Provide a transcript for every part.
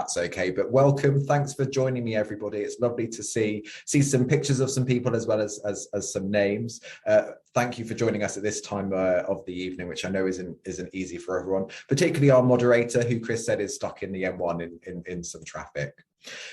that's okay. But welcome, thanks for joining me, everybody. It's lovely to see some pictures of some people as well as some names. Thank you for joining us at this time of the evening, which I know isn't easy for everyone, particularly our moderator, who Chris said is stuck in the M1 in some traffic.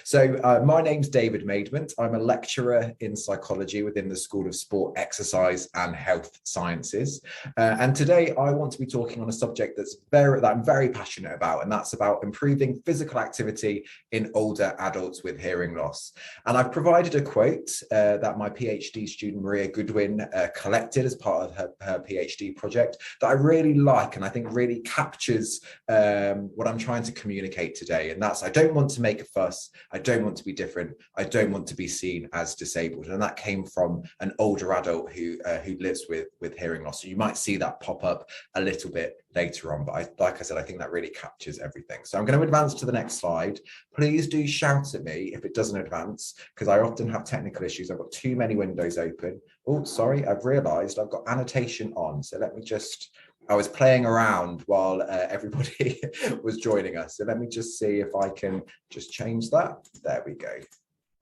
So my name's David Maidment. I'm a lecturer in psychology within the School of Sport, Exercise and Health Sciences. And today I want to be talking on a subject that I'm very passionate about, and that's about improving physical activity in older adults with hearing loss. And I've provided a quote that my PhD student Maria Goodwin collected as part of her PhD project that I really like, and I think really captures what I'm trying to communicate today. And that's, I don't want to make a fuss. I don't want to be different. I don't want to be seen as disabled. And that came from an older adult who lives with hearing loss. So you might see that pop up a little bit later on. But like I said, I think that really captures everything. So I'm going to advance to the next slide. Please do shout at me if it doesn't advance, because I often have technical issues. I've got too many windows open. Oh, sorry, I've realized I've got annotation on. So let me just... I was playing around while everybody was joining us. So let me just see if I can just change that. There we go.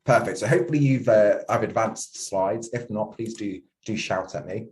Perfect. So hopefully I've advanced slides. If not, please do shout at me.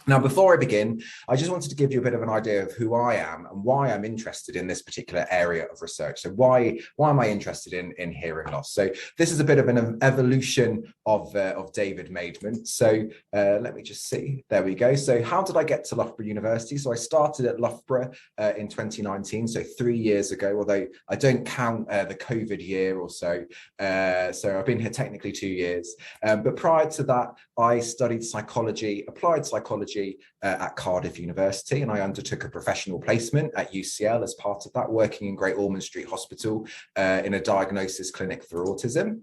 Now, before I begin, I just wanted to give you a bit of an idea of who I am and why I'm interested in this particular area of research. So why am I interested in hearing loss? So this is a bit of an evolution of David Maidment. So let me just see. There we go. So how did I get to Loughborough University? So I started at Loughborough in 2019, so 3 years ago, although I don't count the COVID year or so. So I've been here technically 2 years. But prior to that, I studied psychology, applied psychology at Cardiff University, and I undertook a professional placement at UCL as part of that, working in Great Ormond Street Hospital in a diagnosis clinic for autism.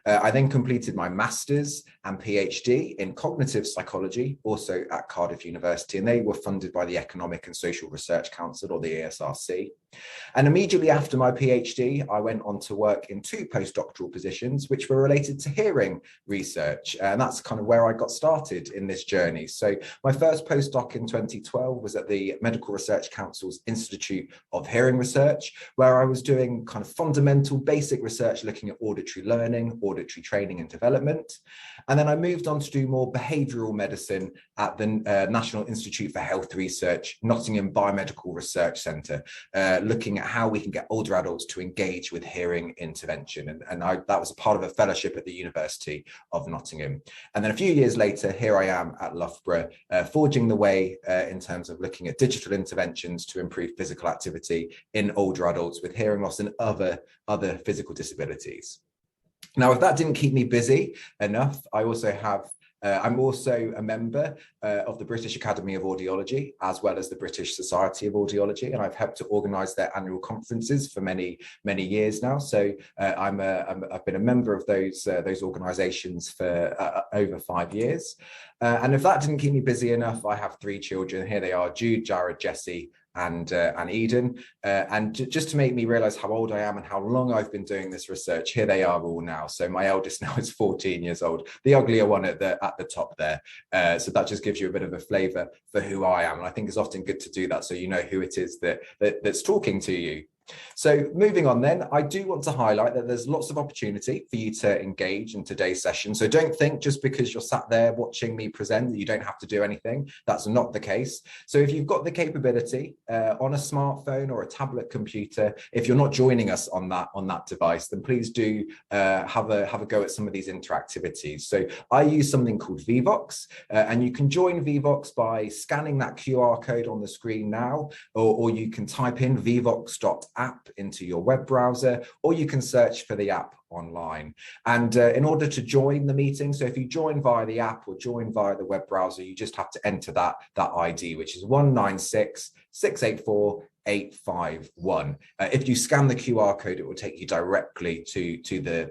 I then completed my master's and PhD in cognitive psychology, also at Cardiff University, and they were funded by the Economic and Social Research Council, or the ESRC. And immediately after my PhD, I went on to work in 2 postdoctoral positions, which were related to hearing research. And that's kind of where I got started in this journey. So my first postdoc in 2012 was at the Medical Research Council's Institute of Hearing Research, where I was doing kind of fundamental basic research looking at auditory learning, auditory training and development. And then I moved on to do more behavioural medicine at the National Institute for Health Research, Nottingham Biomedical Research Centre, looking at how we can get older adults to engage with hearing intervention. And that was a part of a fellowship at the University of Nottingham. And then a few years later, here I am at Loughborough, forging the way in terms of looking at digital interventions to improve physical activity in older adults with hearing loss and other physical disabilities. Now, if that didn't keep me busy enough, I also have I'm also a member of the British Academy of Audiology, as well as the British Society of Audiology, and I've helped to organise their annual conferences for many years now. So I've been a member of those organisations for over 5 years. And if that didn't keep me busy enough, I have 3 children. Here they are: Jude, Jared, Jesse, and Eden. And just to make me realise how old I am and how long I've been doing this research, here they are all now. So my eldest now is 14 years old, the uglier one at the top there. So that just gives you a bit of a flavour for who I am. And I think it's often good to do that so you know who it is that's talking to you. So moving on then, I do want to highlight that there's lots of opportunity for you to engage in today's session. So don't think just because you're sat there watching me present that you don't have to do anything. That's not the case. So if you've got the capability on a smartphone or a tablet computer, if you're not joining us on that device, then please do have a go at some of these interactivities. So I use something called Vivox, and you can join Vivox by scanning that QR code on the screen now, or you can type in vivox.app into your web browser, or you can search for the app online. And in order to join the meeting, so if you join via the app or join via the web browser, you just have to enter that ID, which is 196684851. If you scan the QR code, it will take you directly to the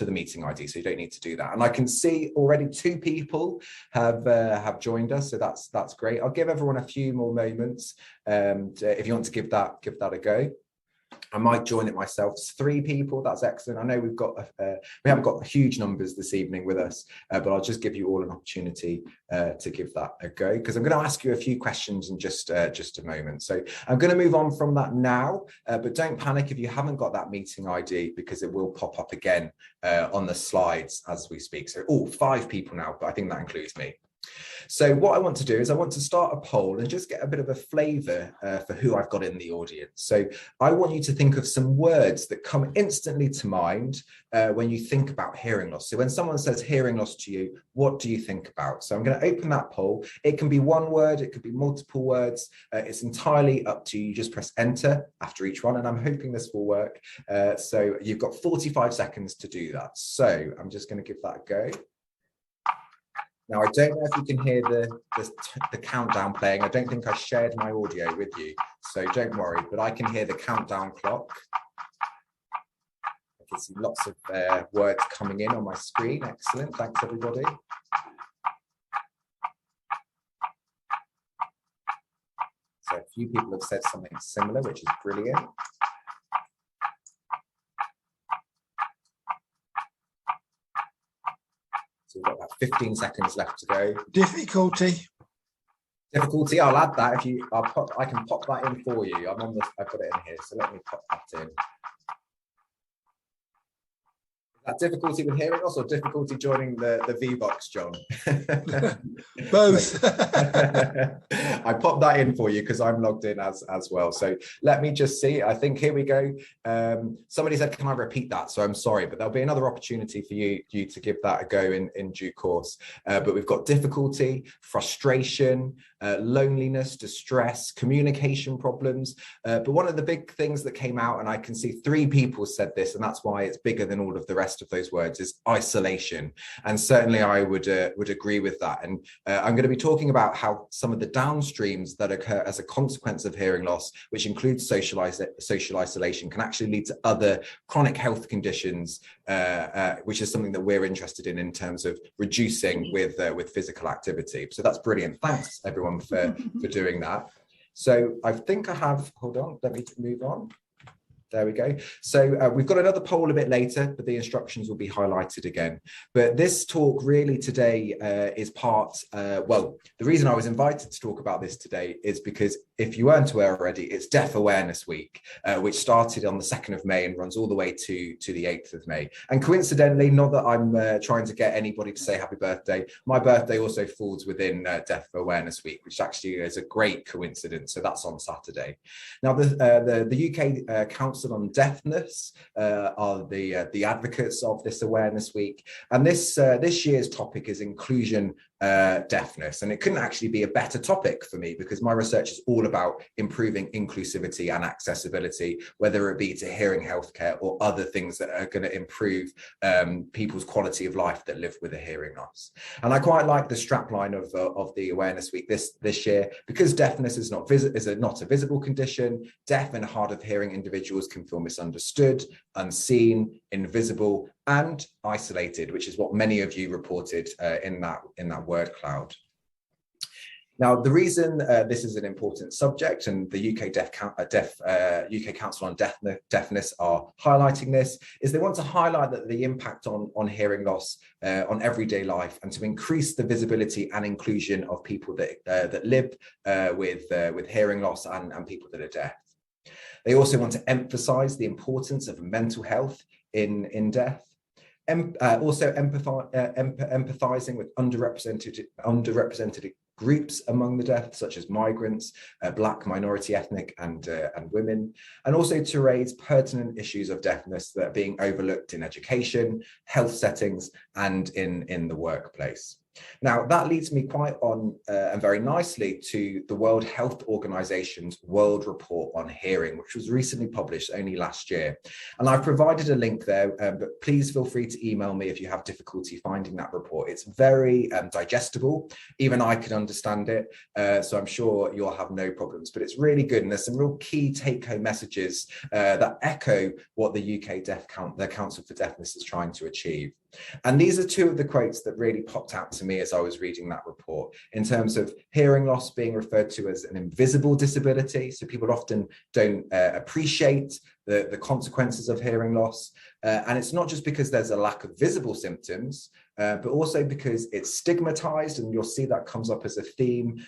meeting ID, so you don't need to do that. And I can see already 2 people have joined us, so that's great. I'll give everyone a few more moments if you want to give that a go. I might join it myself. It's 3 people. That's excellent. I know we haven't got huge numbers this evening with us, but I'll just give you all an opportunity to give that a go, because I'm going to ask you a few questions in just a moment. So I'm going to move on from that now, but don't panic if you haven't got that meeting ID, because it will pop up again on the slides as we speak. So 5 people now, but I think that includes me. So what I want to do is I want to start a poll and just get a bit of a flavour for who I've got in the audience. So I want you to think of some words that come instantly to mind when you think about hearing loss. So when someone says hearing loss to you, what do you think about? So I'm going to open that poll. It can be one word, it could be multiple words. It's entirely up to you. You just press enter after each one, and I'm hoping this will work. So you've got 45 seconds to do that. So I'm just going to give that a go. Now, I don't know if you can hear the countdown playing. I don't think I shared my audio with you, so don't worry, but I can hear the countdown clock. I can see lots of words coming in on my screen. Excellent. Thanks, everybody. So a few people have said something similar, which is brilliant. So we've got about 15 seconds left to go. Difficulty. Difficulty, I'll add that. I can pop that in for you. I've got it in here, so let me pop that in. That difficulty with hearing loss or difficulty joining the V-Box, John? Both. I popped that in for you because I'm logged in as well. So let me just see. I think here we go. Somebody said, can I repeat that? So I'm sorry, but there'll be another opportunity for you to give that a go in due course. But we've got difficulty, frustration, loneliness, distress, communication problems. But one of the big things that came out, and I can see 3 people said this, and that's why it's bigger than all of the rest of those words, is isolation. And certainly I would agree with that. And I'm going to be talking about how some of the downstreams that occur as a consequence of hearing loss, which includes social isolation, can actually lead to other chronic health conditions, which is something that we're interested in terms of reducing with physical activity. So that's brilliant. Thanks everyone for doing that. So I think I have, hold on, let me move on. There we go. So we've got another poll a bit later, but the instructions will be highlighted again. But this talk really today is part, well, the reason I was invited to talk about this today is because if you weren't aware already, it's Deaf Awareness Week, which started on the 2nd of May and runs all the way to the 8th of May. And coincidentally, not that I'm trying to get anybody to say happy birthday, my birthday also falls within Deaf Awareness Week, which actually is a great coincidence. So that's on Saturday. Now, the UK Council on Deafness are the advocates of this Awareness Week, and this year's topic is inclusion deafness, and it couldn't actually be a better topic for me because my research is all about improving inclusivity and accessibility, whether it be to hearing healthcare or other things that are going to improve people's quality of life that live with a hearing loss. And I quite like the strapline of the Awareness Week this year, because deafness is not a visible condition. Deaf and hard of hearing individuals can feel misunderstood, unseen, invisible, and isolated, which is what many of you reported in that word cloud. Now, the reason this is an important subject, and the UK Council on Deafness are highlighting this, is they want to highlight that the impact on hearing loss on everyday life, and to increase the visibility and inclusion of people that live with hearing loss and people that are deaf. They also want to emphasise the importance of mental health in deaf. Also empathizing with underrepresented groups among the deaf, such as migrants, Black, minority, ethnic, and women, and also to raise pertinent issues of deafness that are being overlooked in education, health settings, and in the workplace. Now, that leads me quite on and very nicely to the World Health Organization's World Report on Hearing, which was recently published only last year. And I've provided a link there, but please feel free to email me if you have difficulty finding that report. It's very digestible. Even I could understand it, so I'm sure you'll have no problems, but it's really good. And there's some real key take-home messages that echo what the UK Council for Deafness is trying to achieve. And these are two of the quotes that really popped out to me as I was reading that report, in terms of hearing loss being referred to as an invisible disability. So people often don't appreciate the consequences of hearing loss. And it's not just because there's a lack of visible symptoms, but also because it's stigmatized, and you'll see that comes up as a theme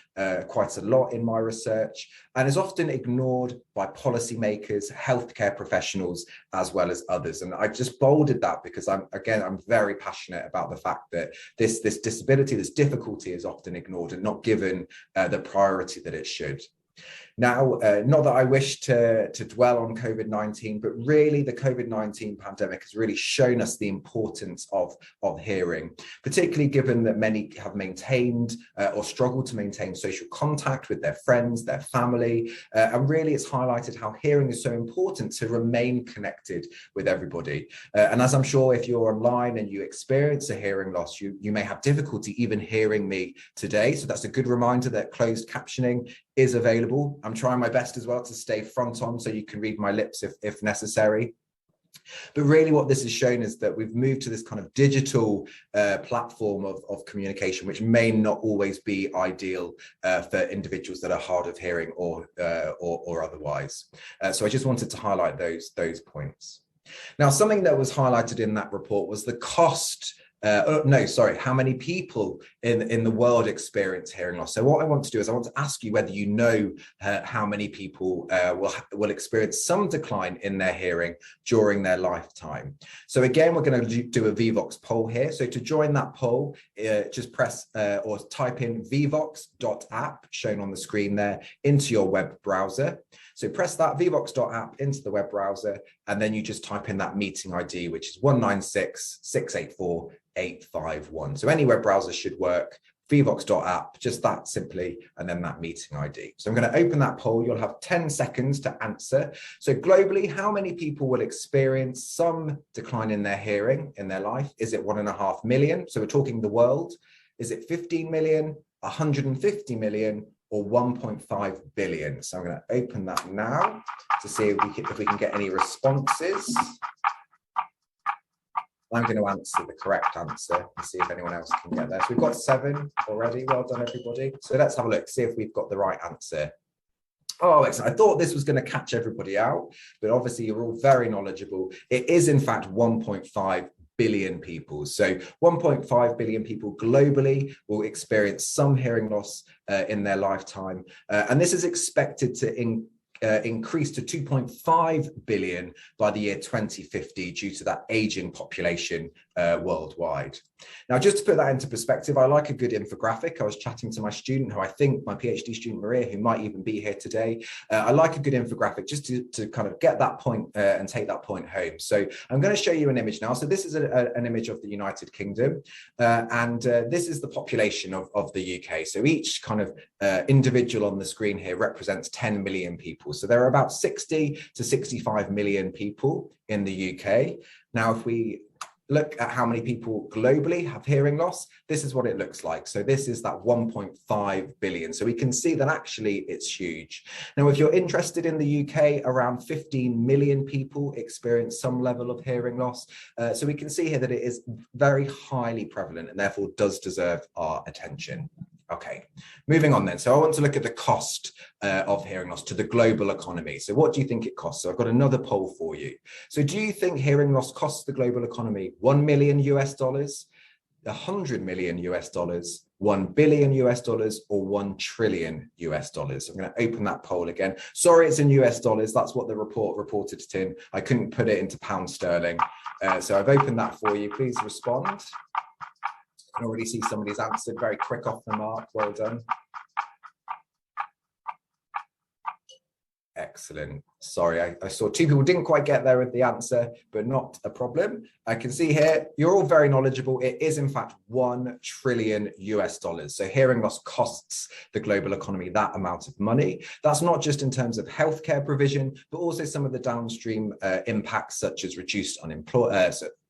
quite a lot in my research, and is often ignored by policymakers, healthcare professionals, as well as others. And I just bolded that because I'm very passionate about the fact that this disability, this difficulty, is often ignored and not given the priority that it should. Now, not that I wish to dwell on COVID-19, but really the COVID-19 pandemic has really shown us the importance of hearing, particularly given that many have maintained or struggled to maintain social contact with their friends, their family, and really it's highlighted how hearing is so important to remain connected with everybody. And as I'm sure if you're online and you experience a hearing loss, you may have difficulty even hearing me today. So that's a good reminder that closed captioning is available. I'm trying my best as well to stay front on so you can read my lips if necessary. But really what this has shown is that we've moved to this kind of digital platform of communication, which may not always be ideal for individuals that are hard of hearing or otherwise. So I just wanted to highlight those points. Now, something that was highlighted in that report was the cost. How many people in the world experience hearing loss? So what I want to do is I want to ask you whether you know how many people will experience some decline in their hearing during their lifetime. So again, we're going to do a VVox poll here. So to join that poll, just press or type in vvox.app, shown on the screen there, into your web browser. So press that vvox.app into the web browser, and then you just type in that meeting ID, which is 196-684-851. So any web browser should work, vvox.app, just that simply, and then that meeting ID. So I'm going to open that poll. You'll have 10 seconds to answer. So globally, how many people will experience some decline in their hearing in their life? Is it 1.5 million? So we're talking the world. Is it 15 million, 150 million, or 1.5 billion? So I'm going to open that now to see if we can get any responses. I'm going to answer the correct answer and see if anyone else can get there. So we've got 7 already. Well done, everybody. So let's have a look, see if we've got the right answer. Oh, excellent. I thought this was going to catch everybody out, but obviously you're all very knowledgeable. It is in fact 1.5 billion people. So 1.5 billion people globally will experience some hearing loss in their lifetime. And this is expected to increase to 2.5 billion by the year 2050 due to that aging population worldwide. Now, just to put that into perspective, I like a good infographic. I was chatting to my student, who I think, my PhD student Maria, who might even be here today. I like a good infographic just to kind of get that point and take that point home. So I'm going to show you an image now. So this is an image of the United Kingdom, and this is the population of the UK. So each kind of individual on the screen here represents 10 million people. So there are about 60 to 65 million people in the UK. Now, if we look at how many people globally have hearing loss, this is what it looks like. So this is that 1.5 billion. So we can see that actually it's huge. Now, if you're interested in the UK, around 15 million people experience some level of hearing loss. So we can see here that it is very highly prevalent and therefore does deserve our attention. Okay, moving on then. So I want to look at the cost of hearing loss to the global economy. So what do you think it costs? So I've got another poll for you. So do you think hearing loss costs the global economy $1 million, $100 million, $1 billion, or $1 trillion? So I'm going to open that poll again. Sorry, it's in US dollars. That's what the report reported it in. I couldn't put it into pound sterling. So I've opened that for you. Please respond. I can already see somebody's answered, very quick off the mark. Well done. Excellent. Sorry, I saw 2 people didn't quite get there with the answer, but not a problem. I can see here, you're all very knowledgeable. It is in fact $1 trillion. So hearing loss costs the global economy that amount of money. That's not just in terms of healthcare provision, but also some of the downstream impacts, such as reduced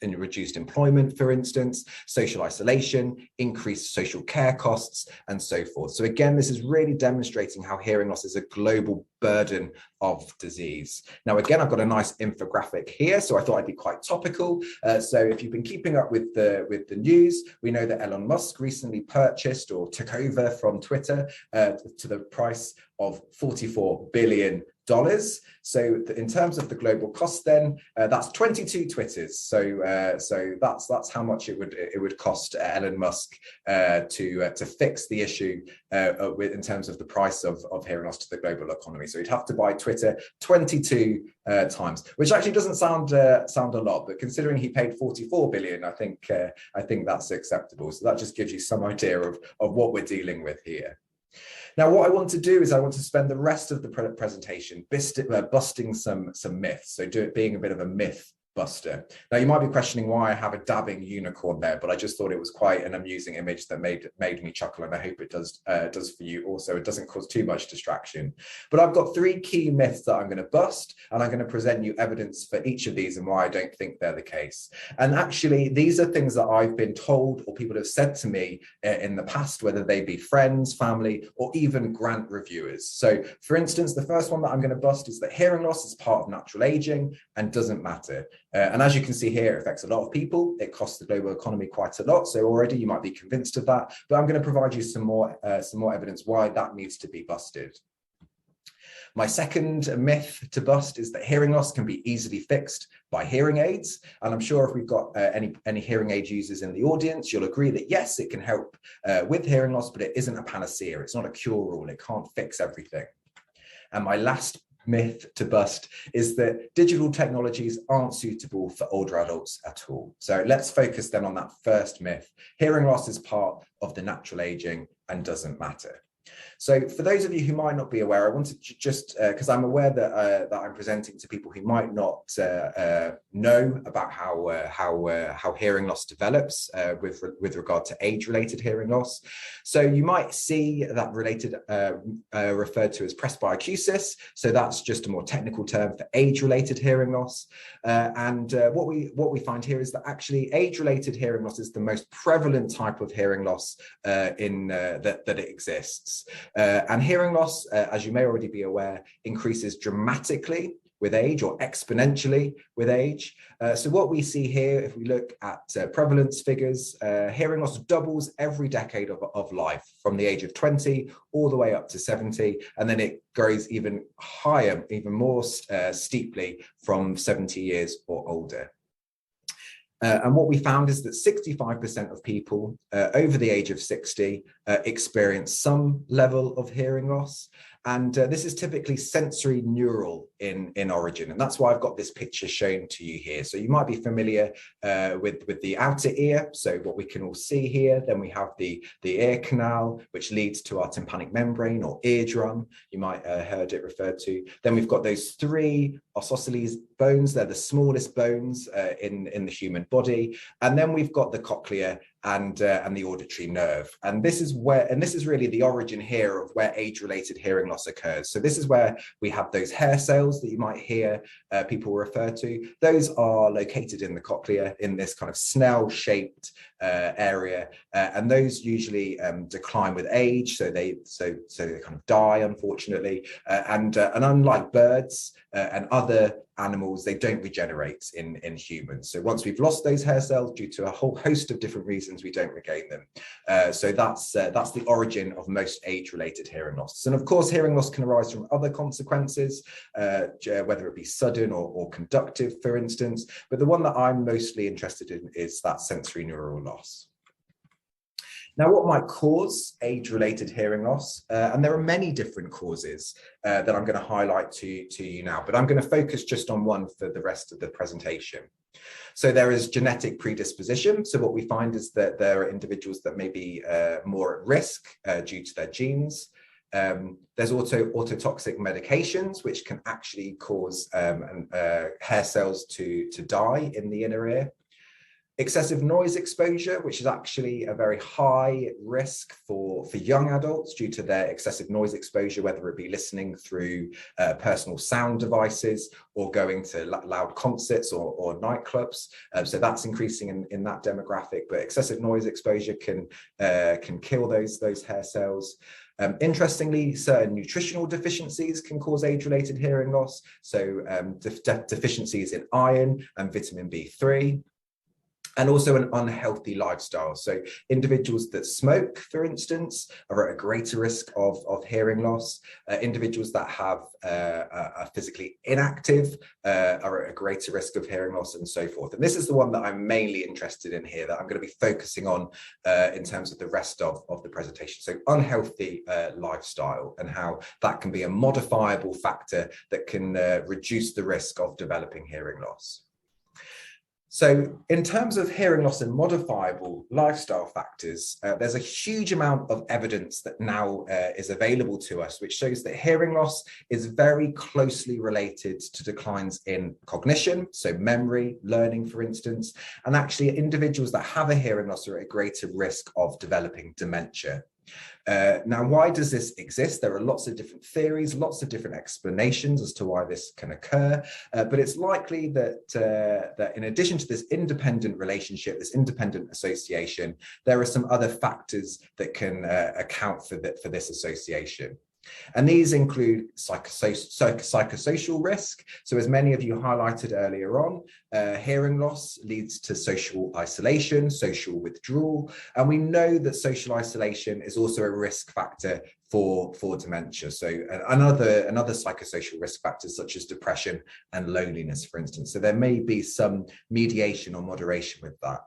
reduced employment, for instance, social isolation, increased social care costs, and so forth. So again, this is really demonstrating how hearing loss is a global burden of disease. Now, again, I've got a nice infographic here, so I thought I'd be quite topical. So if you've been keeping up with the news, we know that Elon Musk recently purchased or took over from Twitter to the price of $44 billion. So in terms of the global cost, then that's 22 Twitters. So that's how much it would cost Elon Musk to fix the issue in terms of the price of hearing loss to the global economy. So he'd have to buy Twitter 22 times, which actually doesn't sound a lot, but considering he paid 44 billion, I think that's acceptable. So that just gives you some idea of what we're dealing with here. Now, what I want to do is I want to spend the rest of the presentation busting some myths, so being a bit of a myth buster. Now, you might be questioning why I have a dabbing unicorn there, but I just thought it was quite an amusing image that made me chuckle, and I hope it does for you also. It doesn't cause too much distraction. But I've got 3 key myths that I'm going to bust, and I'm going to present you evidence for each of these and why I don't think they're the case. And actually, these are things that I've been told or people have said to me in the past, whether they be friends, family, or even grant reviewers. So, for instance, the first one that I'm going to bust is that hearing loss is part of natural aging and doesn't matter. And as you can see here, it affects a lot of people. It costs the global economy quite a lot. So already you might be convinced of that, but I'm going to provide you some more evidence why that needs to be busted. My second myth to bust is that hearing loss can be easily fixed by hearing aids. And I'm sure if we've got any hearing aid users in the audience, you'll agree that yes, it can help with hearing loss, but it isn't a panacea. It's not a cure-all. It can't fix everything. And my last myth to bust is that digital technologies aren't suitable for older adults at all. So let's focus then on that first myth. Hearing loss is part of the natural aging and doesn't matter. So for those of you who might not be aware, I wanted to just, because I'm aware that I'm presenting to people who might not know about how hearing loss develops with regard to age-related hearing loss. So you might see that related referred to as presbyacusis. So that's just a more technical term for age-related hearing loss. And what we find here is that actually age-related hearing loss is the most prevalent type of hearing loss that it exists. And hearing loss, as you may already be aware, increases dramatically with age or exponentially with age. So what we see here, if we look at prevalence figures, hearing loss doubles every decade of life from the age of 20 all the way up to 70. And then it grows even higher, even more steeply from 70 years or older. And what we found is that 65% of people over the age of 60 experience some level of hearing loss. And this is typically sensory neural in origin. And that's why I've got this picture shown to you here. So you might be familiar with the outer ear. So what we can all see here, then we have the ear canal, which leads to our tympanic membrane or eardrum. You might have heard it referred to. Then we've got those 3 isosceles bones. They're the smallest bones in the human body. And then we've got the cochlea and the auditory nerve. And this is really the origin here of where age-related hearing loss occurs. So this is where we have those hair cells that you might hear people refer to. Those are located in the cochlea in this kind of snail-shaped area, and those usually decline with age. So they kind of die, unfortunately. And unlike birds and other animals, they don't regenerate in humans. So once we've lost those hair cells due to a whole host of different reasons, we don't regain them. So that's the origin of most age-related hearing loss. And of course, hearing loss can arise from other consequences, whether it be sudden or conductive, for instance. But the one that I'm mostly interested in is that sensory neural loss. Now, what might cause age-related hearing loss? And there are many different causes that I'm going to highlight to you now, but I'm going to focus just on one for the rest of the presentation. So there is genetic predisposition. So what we find is that there are individuals that may be more at risk due to their genes. There's also ototoxic medications, which can actually cause hair cells to die in the inner ear. Excessive noise exposure, which is actually a very high risk for young adults due to their excessive noise exposure, whether it be listening through personal sound devices or going to loud concerts or nightclubs. So that's increasing in that demographic, but excessive noise exposure can kill those hair cells. Interestingly, certain nutritional deficiencies can cause age-related hearing loss. So deficiencies in iron and vitamin B3. And also an unhealthy lifestyle. So individuals that smoke, for instance, are at a greater risk of hearing loss. Individuals that are physically inactive are at a greater risk of hearing loss, and so forth. And this is the one that I'm mainly interested in here, that I'm going to be focusing on in terms of the rest of the presentation. So unhealthy lifestyle, and how that can be a modifiable factor that can reduce the risk of developing hearing loss. So in terms of hearing loss and modifiable lifestyle factors, there's a huge amount of evidence that now is available to us, which shows that hearing loss is very closely related to declines in cognition, so memory, learning, for instance, and actually individuals that have a hearing loss are at a greater risk of developing dementia. Now, why does this exist? There are lots of different theories, lots of different explanations as to why this can occur, but it's likely that in addition to this independent relationship, this independent association, there are some other factors that can account for this association. And these include psychosocial risk. So as many of you highlighted earlier on, hearing loss leads to social isolation, social withdrawal. And we know that social isolation is also a risk factor for dementia. So another psychosocial risk factors such as depression and loneliness, for instance. So there may be some mediation or moderation with that.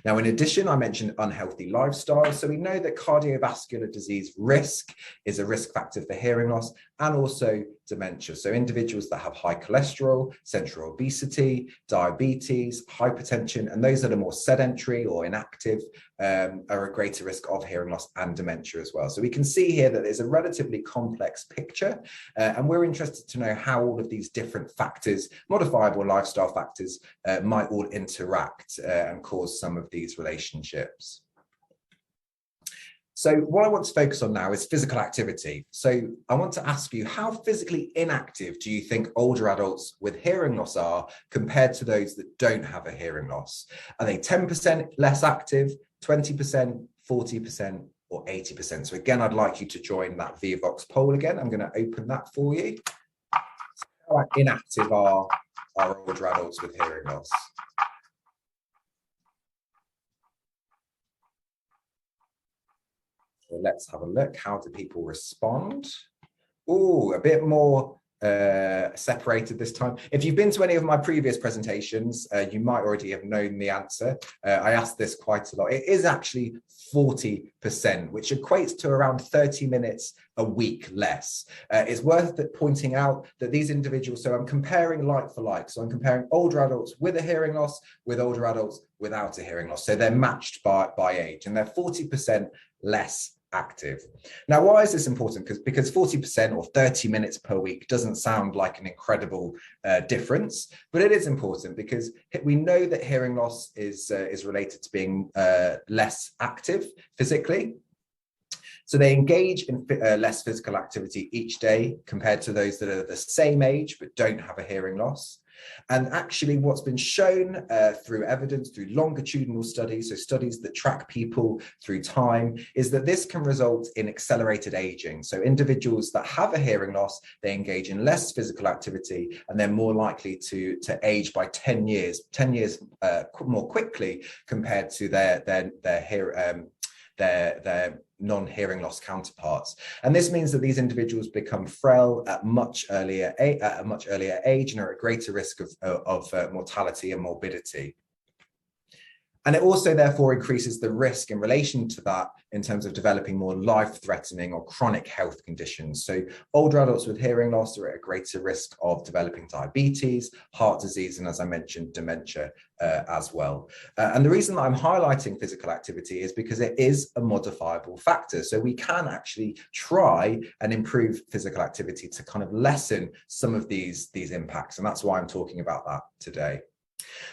Now, in addition, I mentioned unhealthy lifestyle. So we know that cardiovascular disease risk is a risk factor for hearing loss and also dementia. So individuals that have high cholesterol, central obesity, diabetes, hypertension, and those that are more sedentary or inactive are at greater risk of hearing loss and dementia as well. So we can see here that there's a relatively complex picture, and we're interested to know how all of these different factors, modifiable lifestyle factors, might all interact and cause some of these relationships. So what I want to focus on now is physical activity. So I want to ask you, how physically inactive do you think older adults with hearing loss are compared to those that don't have a hearing loss? Are they 10% less active, 20%, 40%, or 80%? So again, I'd like you to join that VVox poll again. I'm going to open that for you. How inactive are older adults with hearing loss? So let's have a look. How do people respond? Oh, a bit more separated this time. If you've been to any of my previous presentations, you might already have known the answer. I asked this quite a lot. It is actually 40%, which equates to around 30 minutes a week less. It's worth pointing out that these individuals, so I'm comparing like for like, so I'm comparing older adults with a hearing loss with older adults without a hearing loss. So they're matched by age, and they're 40% less active. Now, why is this important? Because 40% or 30 minutes per week doesn't sound like an incredible difference, but it is important because we know that hearing loss is related to being less active physically. So they engage in less physical activity each day compared to those that are the same age but don't have a hearing loss. And actually what's been shown through evidence, through longitudinal studies, so studies that track people through time, is that this can result in accelerated aging. So individuals that have a hearing loss, they engage in less physical activity and they're more likely to age by 10 years more quickly compared to their non-hearing loss counterparts. And this means that these individuals become frail at a much earlier age and are at greater risk of mortality and morbidity. And it also therefore increases the risk in relation to that in terms of developing more life-threatening or chronic health conditions. So older adults with hearing loss are at a greater risk of developing diabetes, heart disease, and as I mentioned, dementia as well. And the reason that I'm highlighting physical activity is because it is a modifiable factor. So we can actually try and improve physical activity to kind of lessen some of these impacts. And that's why I'm talking about that today.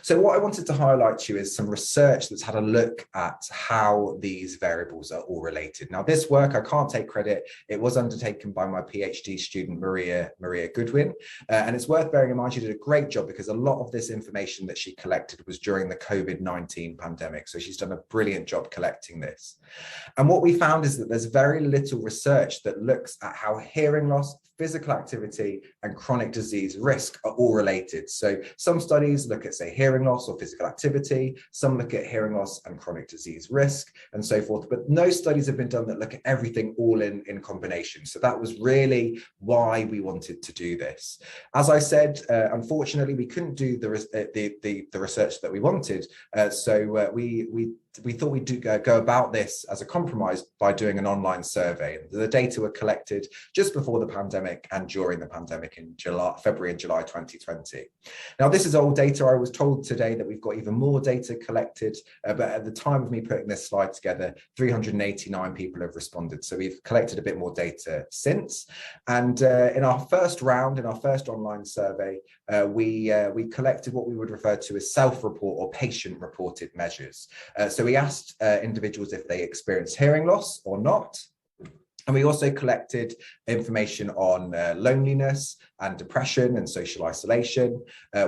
So what I wanted to highlight to you is some research that's had a look at how these variables are all related. Now, this work, I can't take credit. It was undertaken by my PhD student, Maria Goodwin. And it's worth bearing in mind, she did a great job because a lot of this information that she collected was during the COVID-19 pandemic. So she's done a brilliant job collecting this. And what we found is that there's very little research that looks at how hearing loss, physical activity, and chronic disease risk are all related. So some studies look at, say, hearing loss or physical activity, some look at hearing loss and chronic disease risk, and so forth. But no studies have been done that look at everything all in combination. So that was really why we wanted to do this. As I said, unfortunately, we couldn't do the research that we wanted. So we thought we'd go about this as a compromise by doing an online survey. The data were collected just before the pandemic and during the pandemic in February and July 2020. Now, this is old data. I was told today that we've got even more data collected, but at the time of me putting this slide together, 389 people have responded. So we've collected a bit more data since. And in our first round, in our first online survey, we collected what we would refer to as self-report or patient-reported measures. So we asked individuals if they experienced hearing loss or not. And we also collected information on loneliness and depression and social isolation,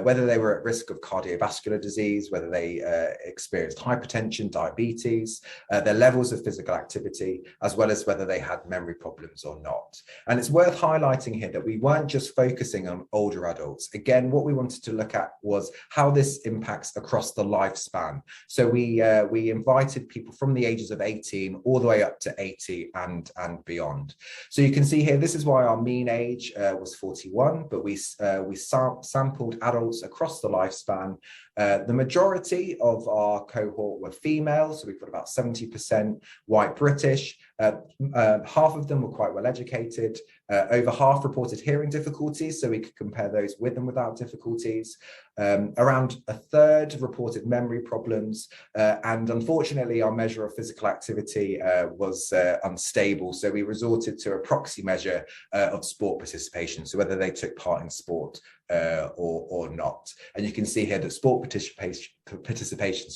whether they were at risk of cardiovascular disease, whether they experienced hypertension, diabetes, their levels of physical activity, as well as whether they had memory problems or not. And it's worth highlighting here that we weren't just focusing on older adults. Again, what we wanted to look at was how this impacts across the lifespan. So we invited people from the ages of 18 all the way up to 80 and beyond. So you can see here, this is why our mean age was 41, but we sampled adults across the lifespan. The majority of our cohort were female, so we've got about 70% white British. Half of them were quite well educated. Over half reported hearing difficulties, so we could compare those with and without difficulties. Around a third reported memory problems, and unfortunately our measure of physical activity was unstable, so we resorted to a proxy measure of sport participation, so whether they took part in sport or not. And you can see here that sport participation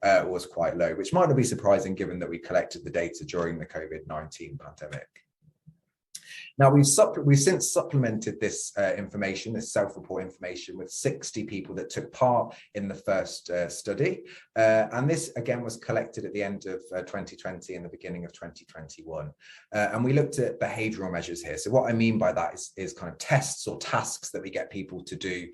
was quite low, which might not be surprising given that we collected the data during the COVID-19 pandemic. Now, we've since supplemented this information, this self-report information, with 60 people that took part in the first study. And this, again, was collected at the end of 2020 and the beginning of 2021. And we looked at behavioural measures here. So what I mean by that is kind of tests or tasks that we get people to do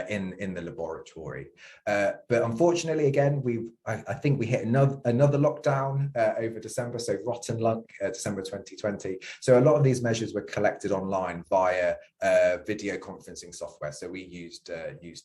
in the laboratory. But unfortunately, again, I think we hit another lockdown over December, so rotten luck, December 2020. So a lot of these measures were collected online via video conferencing software. So we used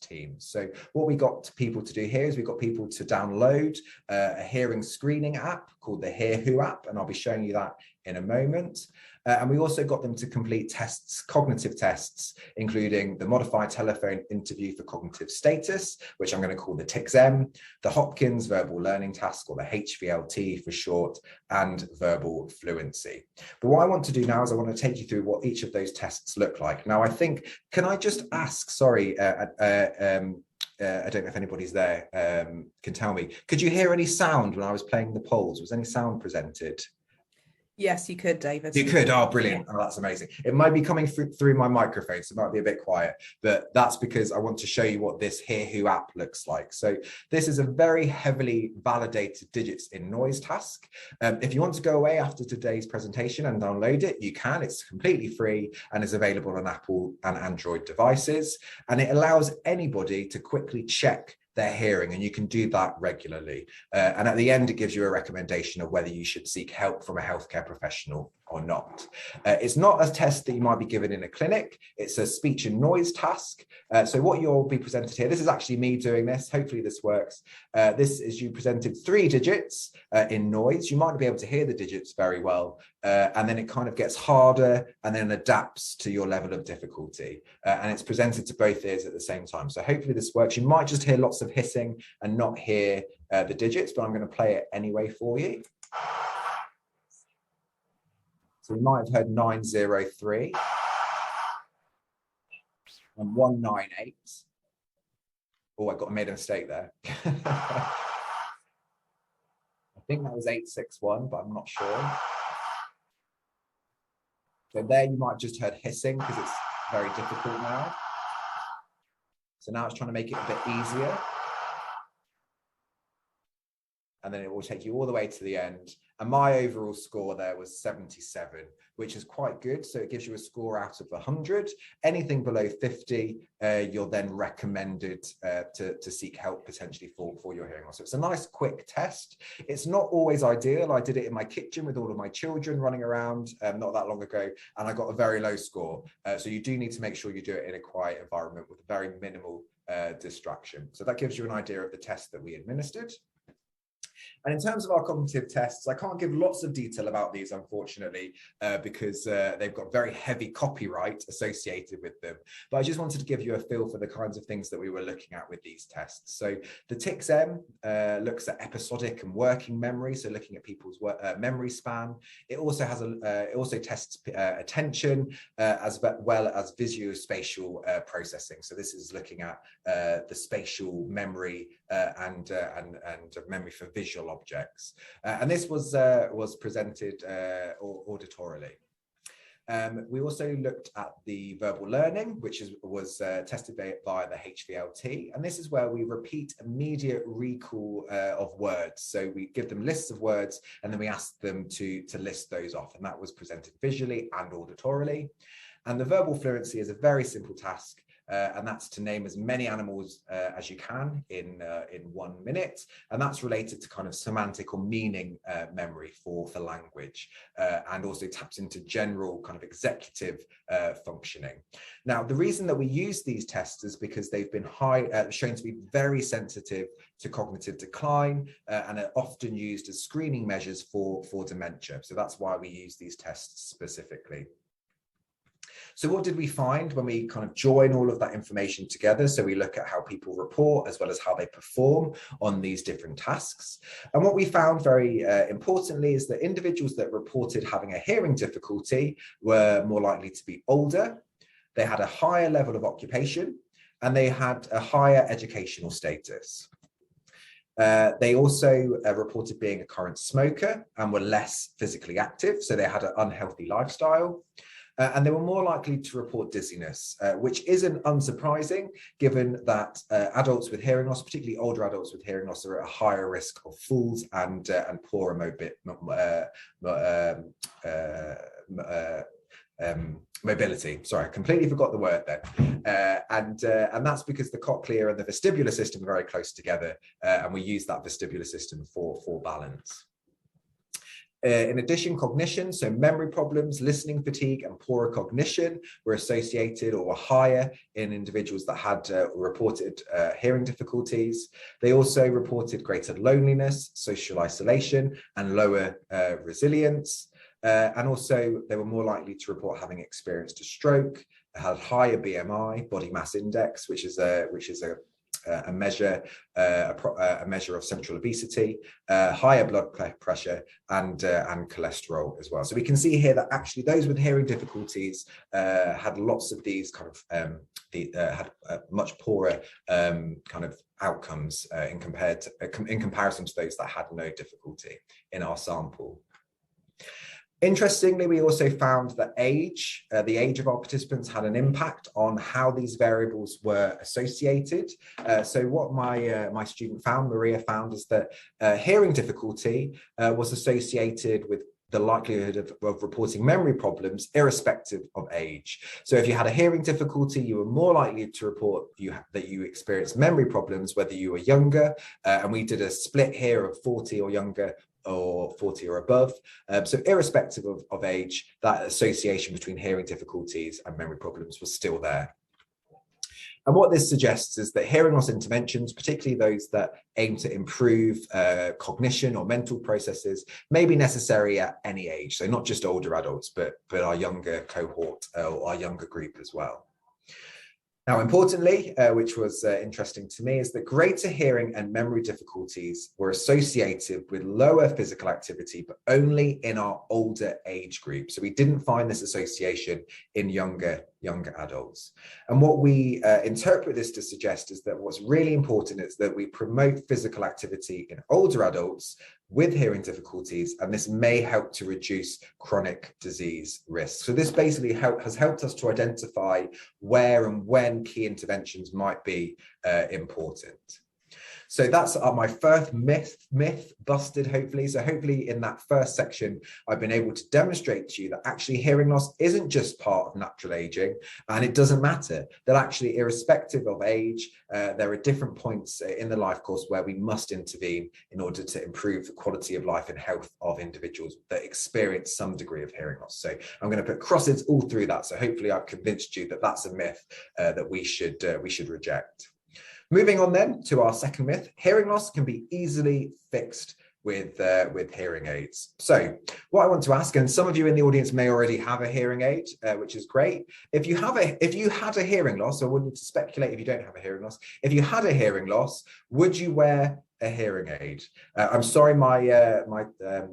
Teams. So what we got people to do here is we got people to download a hearing screening app called the Hear Who app, and I'll be showing you that in a moment. And we also got them to complete tests, cognitive tests, including the modified telephone interview for cognitive status, which I'm going to call the TICS-M, the Hopkins verbal learning task, or the HVLT for short, and verbal fluency. But what I want to do now is I want to take you through what each of those tests look like. Now, I think, can I just ask, sorry, I don't know if anybody's there can tell me, could you hear any sound when I was playing the polls? Was any sound presented? Yes, you could, David. You could. Oh, brilliant. Oh, that's amazing. It might be coming through my microphone, so it might be a bit quiet, but that's because I want to show you what this Hear Who app looks like. So this is a very heavily validated digits in noise task. If you want to go away after today's presentation and download it, you can. It's completely free and is available on Apple and Android devices. And it allows anybody to quickly check their hearing, and you can do that regularly. And at the end, it gives you a recommendation of whether you should seek help from a healthcare professional or not. It's not a test that you might be given in a clinic. It's a speech and noise task. So what you'll be presented here, this is actually me doing this. Hopefully this works. This is you presented 3 digits in noise. You might not be able to hear the digits very well. And then it kind of gets harder and then adapts to your level of difficulty. And it's presented to both ears at the same time. So hopefully this works. You might just hear lots of hissing and not hear the digits, but I'm going to play it anyway for you. So we might have heard 903 and 198. Oh, I made a mistake there. I think that was 861, but I'm not sure. So there you might have just heard hissing because it's very difficult now. So now it's trying to make it a bit easier. And then it will take you all the way to the end. And my overall score there was 77, which is quite good. So it gives you a score out of 100. Anything below 50, you're then recommended to seek help potentially for your hearing loss. So it's a nice quick test. It's not always ideal. I did it in my kitchen with all of my children running around not that long ago, and I got a very low score. So you do need to make sure you do it in a quiet environment with very minimal distraction. So that gives you an idea of the test that we administered. And in terms of our cognitive tests, I can't give lots of detail about these, unfortunately, because they've got very heavy copyright associated with them. But I just wanted to give you a feel for the kinds of things that we were looking at with these tests. So the TICS-M looks at episodic and working memory, so looking at people's memory span. It also has it also tests attention as well as visuospatial processing. So this is looking at the spatial memory and memory for visual objects, and this was presented auditorily. We also looked at the verbal learning, which was tested via the HVLT, and this is where we repeat immediate recall of words. So we give them lists of words, and then we ask them to list those off, and that was presented visually and auditorily. And the verbal fluency is a very simple task. And that's to name as many animals as you can in 1 minute, and that's related to kind of semantic or meaning memory for language, and also taps into general kind of executive functioning. Now, the reason that we use these tests is because they've been shown to be very sensitive to cognitive decline, and are often used as screening measures for dementia. So that's why we use these tests specifically. So what did we find when we kind of join all of that information together? So we look at how people report as well as how they perform on these different tasks. And what we found very importantly is that individuals that reported having a hearing difficulty were more likely to be older, they had a higher level of occupation, and they had a higher educational status. They also reported being a current smoker and were less physically active, so they had an unhealthy lifestyle. And they were more likely to report dizziness, which isn't unsurprising, given that adults with hearing loss, particularly older adults with hearing loss, are at a higher risk of falls and poorer mobility. Sorry, I completely forgot the word then. And that's because the cochlear and the vestibular system are very close together, and we use that vestibular system for balance. In addition, cognition, so memory problems, listening fatigue, and poorer cognition were associated or were higher in individuals that had reported hearing difficulties. They also reported greater loneliness, social isolation, and lower resilience. And also, they were more likely to report having experienced a stroke, had higher BMI, body mass index, which is a measure of central obesity, higher blood pressure, and cholesterol as well. So we can see here that actually those with hearing difficulties had lots of these kind of had much poorer kind of outcomes in comparison to those that had no difficulty in our sample. Interestingly, we also found that the age of our participants had an impact on how these variables were associated. So what my student found, Maria found, is that hearing difficulty was associated with the likelihood of reporting memory problems irrespective of age. So if you had a hearing difficulty, you were more likely to report that you experienced memory problems whether you were younger, and we did a split here of 40 or younger, or 40 or above. So irrespective of age, that association between hearing difficulties and memory problems was still there. And what this suggests is that hearing loss interventions, particularly those that aim to improve cognition or mental processes, may be necessary at any age. So not just older adults, but our younger cohort or our younger group as well. Now, importantly, which was interesting to me, is that greater hearing and memory difficulties were associated with lower physical activity, but only in our older age group. So we didn't find this association in younger younger adults. And what we interpret this to suggest is that what's really important is that we promote physical activity in older adults with hearing difficulties, and this may help to reduce chronic disease risk. So this basically has helped us to identify where and when key interventions might be important. So that's my first myth busted, hopefully. So hopefully in that first section, I've been able to demonstrate to you that actually hearing loss isn't just part of natural aging, and it doesn't matter, that actually irrespective of age, there are different points in the life course where we must intervene in order to improve the quality of life and health of individuals that experience some degree of hearing loss. So I'm going to put crosses all through that. So hopefully I've convinced you that that's a myth that we should reject. Moving on then to our second myth, hearing loss can be easily fixed with hearing aids. So what I want to ask, and some of you in the audience may already have a hearing aid, which is great. If you had a hearing loss, I wouldn't speculate if you don't have a hearing loss. If you had a hearing loss, would you wear a hearing aid? I'm sorry, my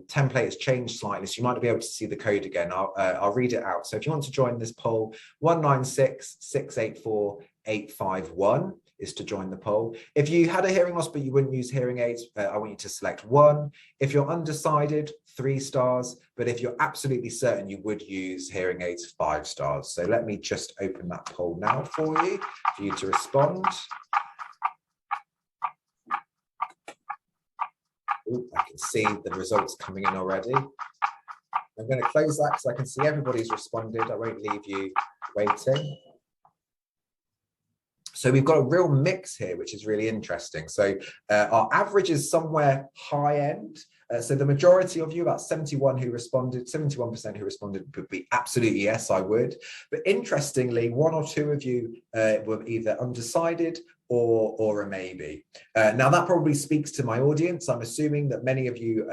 template has changed slightly, so you might not be able to see the code again. I'll read it out. So if you want to join this poll, 196684851 is to join the poll. If you had a hearing loss but you wouldn't use hearing aids, I want you to select 1. If you're undecided, 3 stars. But if you're absolutely certain you would use hearing aids, 5 stars. So let me just open that poll now for you to respond. Ooh, I can see the results coming in already. I'm going to close that because I can see everybody's responded. I won't leave you waiting. So we've got a real mix here, which is really interesting. So our average is somewhere high end. So the majority of you, about 71% who responded would be absolutely yes, I would. But interestingly, 1 or 2 of you were either undecided or a maybe. Now that probably speaks to my audience. I'm assuming that many of you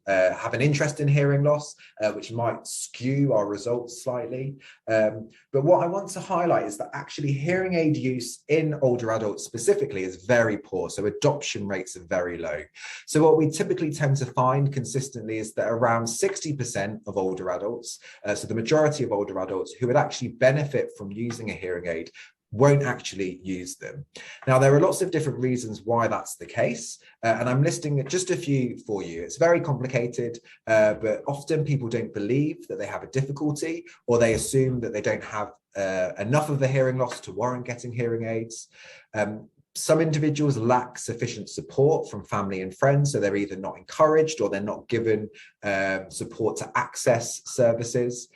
have an interest in hearing loss, which might skew our results slightly. But what I want to highlight is that actually hearing aid use in older adults specifically is very poor. So adoption rates are very low. So what we typically tend to find consistently is that around 60% of older adults, so the majority of older adults who would actually benefit from using a hearing aid, won't actually use them. Now, there are lots of different reasons why that's the case, and I'm listing just a few for you. It's very complicated, but often people don't believe that they have a difficulty, or they assume that they don't have enough of a hearing loss to warrant getting hearing aids. Some individuals lack sufficient support from family and friends, so they're either not encouraged or they're not given support to access services.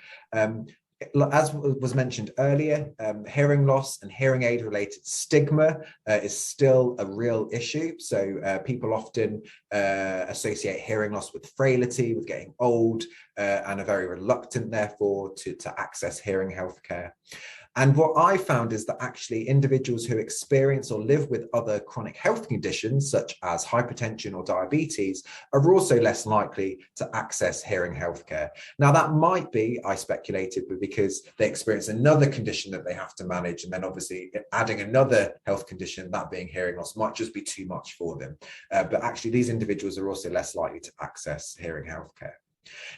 As was mentioned earlier, hearing loss and hearing aid related stigma is still a real issue. So people often associate hearing loss with frailty, with getting old, and are very reluctant, therefore, to access hearing healthcare. And what I found is that actually individuals who experience or live with other chronic health conditions, such as hypertension or diabetes, are also less likely to access hearing healthcare. Now, that might be, I speculated, but because they experience another condition that they have to manage, and then obviously adding another health condition, that being hearing loss, might just be too much for them. But actually, these individuals are also less likely to access hearing healthcare.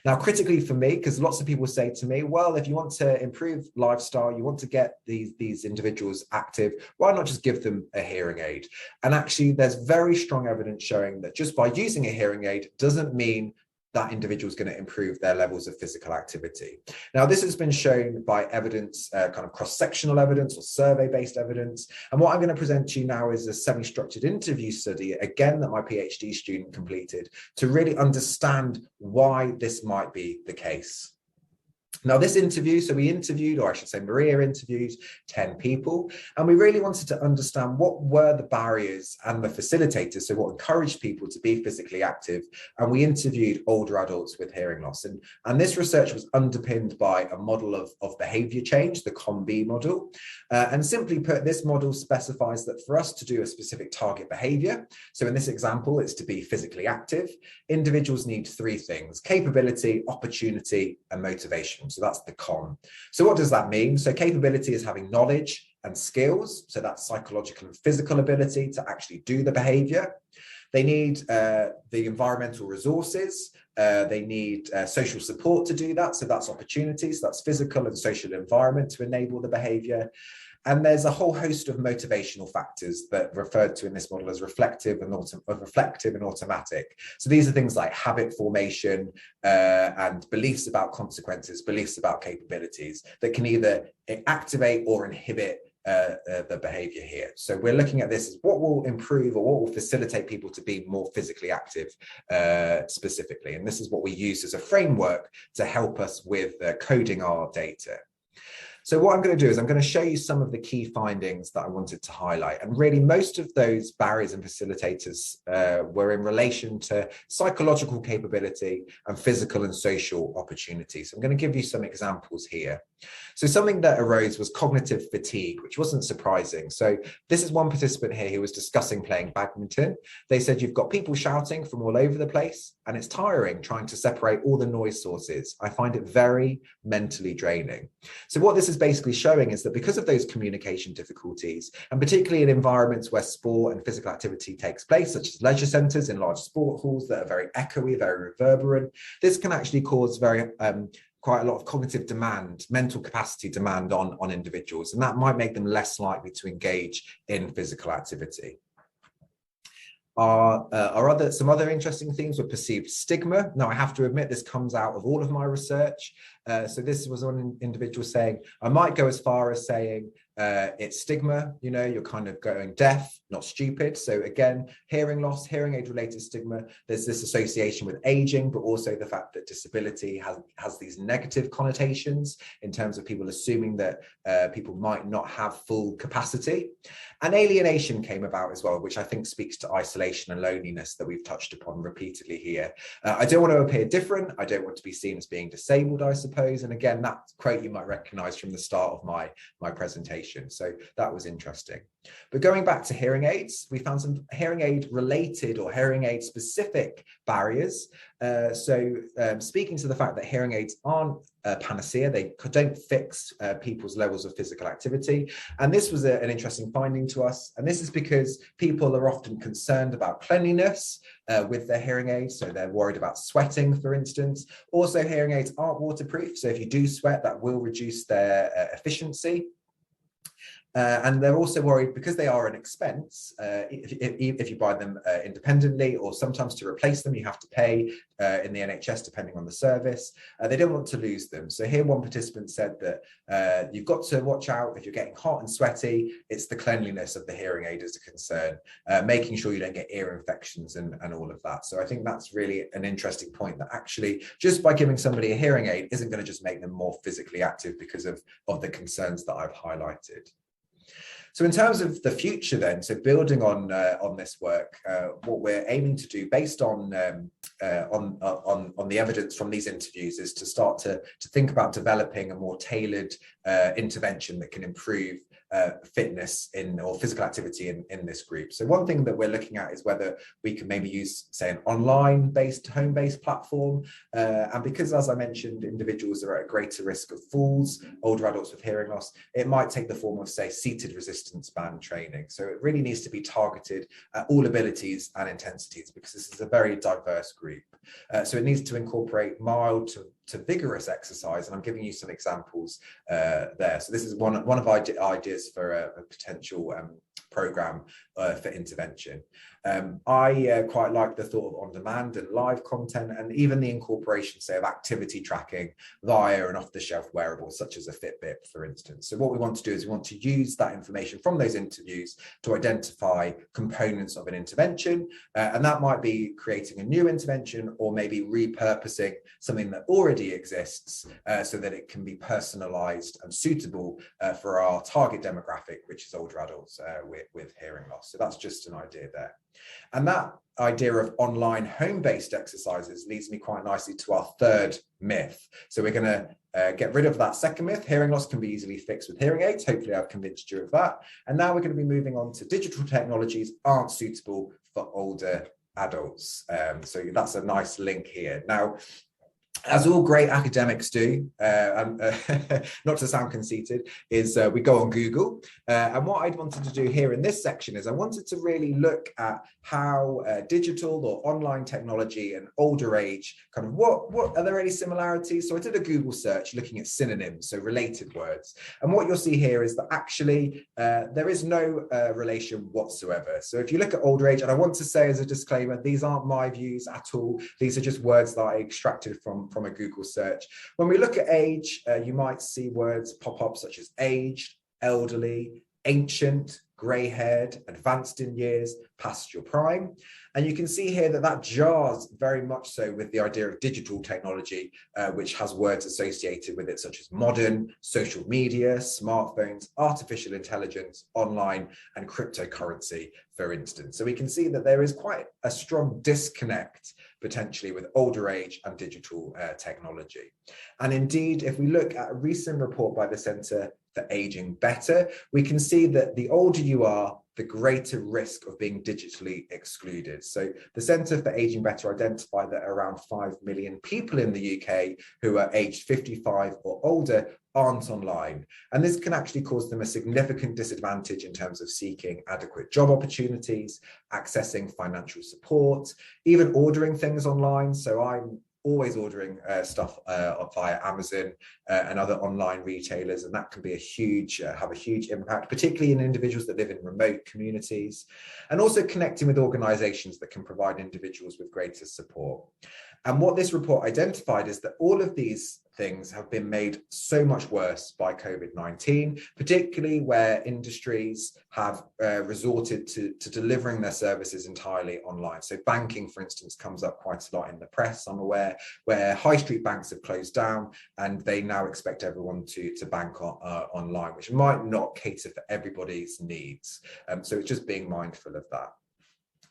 Now, critically for me, because lots of people say to me, well, if you want to improve lifestyle, you want to get these individuals active, why not just give them a hearing aid? And actually, there's very strong evidence showing that just by using a hearing aid doesn't mean that individual is going to improve their levels of physical activity. Now, this has been shown by evidence, kind of cross-sectional evidence or survey-based evidence. And what I'm going to present to you now is a semi-structured interview study, again, that my PhD student completed to really understand why this might be the case. Now, this interview, so we interviewed, or I should say Maria interviewed 10 people, and we really wanted to understand what were the barriers and the facilitators, so what encouraged people to be physically active, and we interviewed older adults with hearing loss. And this research was underpinned by a model of behaviour change, the COM-B model. And simply put, this model specifies that for us to do a specific target behaviour, so in this example, it's to be physically active, individuals need 3 things: capability, opportunity, and motivation. So that's the COM. So what does that mean? So capability is having knowledge and skills. So that's psychological and physical ability to actually do the behavior. They need the environmental resources. They need social support to do that. So that's opportunities, that's physical and social environment to enable the behavior. And there's a whole host of motivational factors that are referred to in this model as reflective and automatic. So these are things like habit formation and beliefs about consequences, beliefs about capabilities that can either activate or inhibit the behavior here. So we're looking at this as what will improve or what will facilitate people to be more physically active specifically. And this is what we use as a framework to help us with coding our data. So what I'm going to do is I'm going to show you some of the key findings that I wanted to highlight. And really most of those barriers and facilitators were in relation to psychological capability and physical and social opportunities. I'm going to give you some examples here. So something that arose was cognitive fatigue, which wasn't surprising. So this is one participant here who was discussing playing badminton. They said you've got people shouting from all over the place and it's tiring trying to separate all the noise sources. I find it very mentally draining. So what this is basically showing is that because of those communication difficulties, and particularly in environments where sport and physical activity takes place, such as leisure centres in large sport halls that are very echoey, very reverberant, this can actually cause quite a lot of cognitive demand, mental capacity demand on individuals, and that might make them less likely to engage in physical activity. Some other interesting themes were perceived stigma. Now, I have to admit, this comes out of all of my research. So this was one individual saying, I might go as far as saying, it's stigma, you know, you're kind of going deaf, not stupid. So again, hearing loss, hearing aid related stigma, there's this association with aging, but also the fact that disability has these negative connotations in terms of people assuming that people might not have full capacity. And alienation came about as well, which I think speaks to isolation and loneliness that we've touched upon repeatedly here. I don't want to appear different. I don't want to be seen as being disabled, I suppose. And again, that quote you might recognize from the start of my presentation. So that was interesting. But going back to hearing aids, we found some hearing aid related or hearing aid specific barriers. Speaking to the fact that hearing aids aren't a panacea, they don't fix people's levels of physical activity. And this was an interesting finding to us. And this is because people are often concerned about cleanliness with their hearing aids. So they're worried about sweating, for instance. Also, hearing aids aren't waterproof. So if you do sweat, that will reduce their efficiency. And they're also worried because they are an expense, if you buy them independently, or sometimes to replace them, you have to pay in the NHS, depending on the service. They don't want to lose them. So here one participant said that you've got to watch out if you're getting hot and sweaty, it's the cleanliness of the hearing aid is a concern, making sure you don't get ear infections and all of that. So I think that's really an interesting point, that actually just by giving somebody a hearing aid isn't going to just make them more physically active because of the concerns that I've highlighted. So in terms of the future then, so building on this work, what we're aiming to do based on the evidence from these interviews is to start to think about developing a more tailored intervention that can improve fitness or physical activity in this group. So one thing that we're looking at is whether we can maybe use, say, an online-based, home-based platform. And because, as I mentioned, individuals are at a greater risk of falls, older adults with hearing loss, it might take the form of, say, seated resistance band training. So it really needs to be targeted at all abilities and intensities, because this is a very diverse group. So it needs to incorporate mild to vigorous exercise, and I'm giving you some examples there. So this is one of our ideas for a potential program for intervention. I quite like the thought of on-demand and live content, and even the incorporation, say, of activity tracking via an off-the-shelf wearable, such as a Fitbit, for instance. So what we want to do is we want to use that information from those interviews to identify components of an intervention, and that might be creating a new intervention or maybe repurposing something that already exists so that it can be personalized and suitable for our target demographic, which is older adults with hearing loss. So that's just an idea there. And that idea of online home-based exercises leads me quite nicely to our third myth. So we're going to get rid of that second myth. Hearing loss can be easily fixed with hearing aids. Hopefully I've convinced you of that. And now we're going to be moving on to digital technologies aren't suitable for older adults. So that's a nice link here. Now, as all great academics do, not to sound conceited, is we go on Google. And what I wanted to do here in this section is I wanted to really look at how digital or online technology and older age, kind of what are there any similarities? So I did a Google search looking at synonyms, so related words. And what you'll see here is that actually there is no relation whatsoever. So if you look at older age, and I want to say as a disclaimer, these aren't my views at all. These are just words that I extracted from a Google search. When we look at age, you might see words pop up such as aged, elderly, ancient, grey-haired, advanced in years, past your prime. And you can see here that that jars very much so with the idea of digital technology, which has words associated with it such as modern, social media, smartphones, artificial intelligence, online, and cryptocurrency, for instance. So we can see that there is quite a strong disconnect potentially with older age and digital technology. And indeed, if we look at a recent report by the Centre for Aging Better, we can see that the older you are, the greater risk of being digitally excluded. So the Centre for Aging Better identified that around 5 million people in the UK who are aged 55 or older aren't online. And this can actually cause them a significant disadvantage in terms of seeking adequate job opportunities, accessing financial support, even ordering things online. So I'm always ordering stuff via Amazon and other online retailers, and that can be have a huge impact, particularly in individuals that live in remote communities, and also connecting with organisations that can provide individuals with greater support. And what this report identified is that all of these things have been made so much worse by COVID-19, particularly where industries have resorted to delivering their services entirely online. So banking, for instance, comes up quite a lot in the press, I'm aware, where high street banks have closed down and they now expect everyone to bank online, which might not cater for everybody's needs. So it's just being mindful of that.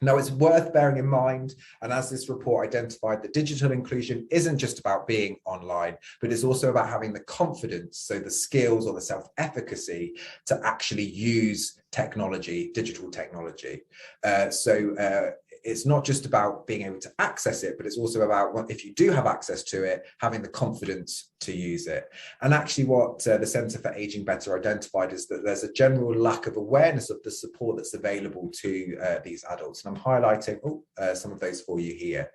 Now, it's worth bearing in mind, and as this report identified, that digital inclusion isn't just about being online, but it's also about having the confidence, so the skills or the self-efficacy to actually use technology, digital technology. It's not just about being able to access it, but it's also about, if you do have access to it, having the confidence to use it. And actually what the Centre for Aging Better identified is that there's a general lack of awareness of the support that's available to these adults. And I'm highlighting some of those for you here.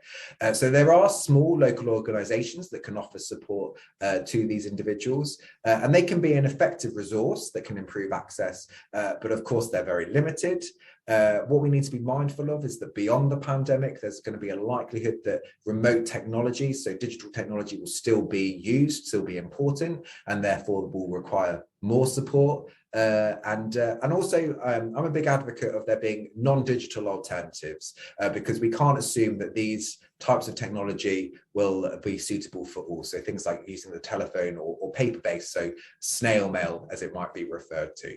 So there are small local organisations that can offer support to these individuals, and they can be an effective resource that can improve access, but of course they're very limited. What we need to be mindful of is that beyond the pandemic, there's going to be a likelihood that remote technology, so digital technology, will still be used, still be important, and therefore will require more support. And also, I'm a big advocate of there being non-digital alternatives, because we can't assume that these types of technology will be suitable for all. So things like using the telephone or paper-based, so snail mail, as it might be referred to.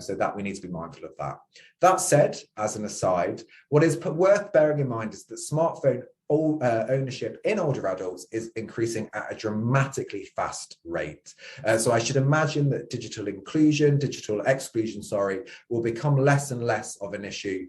So that we need to be mindful of that. That said, as an aside, what is worth bearing in mind is that smartphone ownership in older adults is increasing at a dramatically fast rate. So I should imagine that digital exclusion, will become less and less of an issue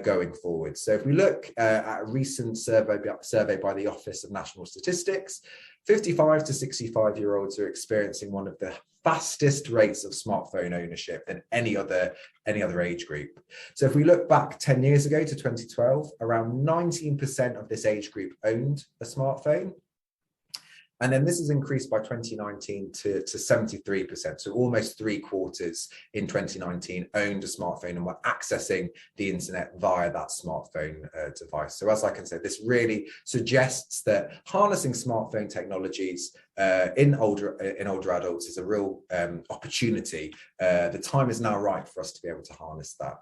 going forward. So if we look at a recent survey by the Office of National Statistics, 55 to 65-year-olds are experiencing one of the fastest rates of smartphone ownership than any other age group. So if we look back 10 years ago to 2012, around 19% of this age group owned a smartphone. And then this has increased by 2019 to 73%. So almost 3/4 in 2019 owned a smartphone and were accessing the internet via that smartphone device. So as I can say, this really suggests that harnessing smartphone technologies in older adults is a real opportunity. The time is now right for us to be able to harness that.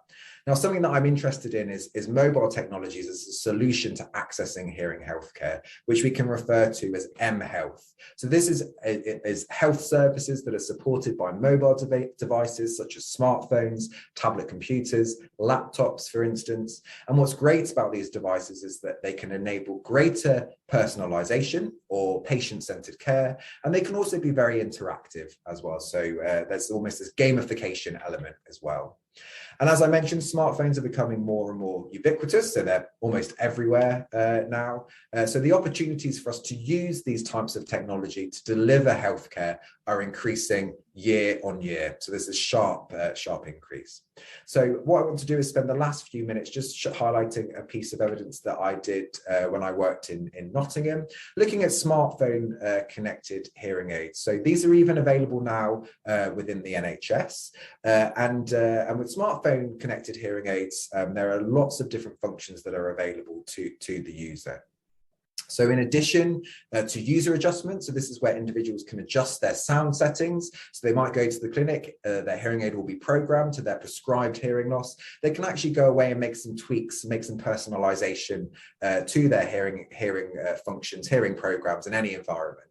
Now, something that I'm interested in is mobile technologies as a solution to accessing hearing healthcare, which we can refer to as mHealth. So this is health services that are supported by mobile devices such as smartphones, tablet computers, laptops, for instance. And what's great about these devices is that they can enable greater personalization or patient-centered care, and they can also be very interactive as well. So there's almost this gamification element as well. And as I mentioned, smartphones are becoming more and more ubiquitous, so they're almost everywhere now. So the opportunities for us to use these types of technology to deliver healthcare are increasing year on year. So there's a sharp increase. So what I want to do is spend the last few minutes just highlighting a piece of evidence that I did when I worked in Nottingham, looking at smartphone connected hearing aids. So these are even available now within the NHS. And with smartphone connected hearing aids, there are lots of different functions that are available to the user. So in addition to user adjustment, so this is where individuals can adjust their sound settings. So they might go to the clinic, their hearing aid will be programmed to their prescribed hearing loss. They can actually go away and make some tweaks, make some personalization to their hearing functions, hearing programs in any environment.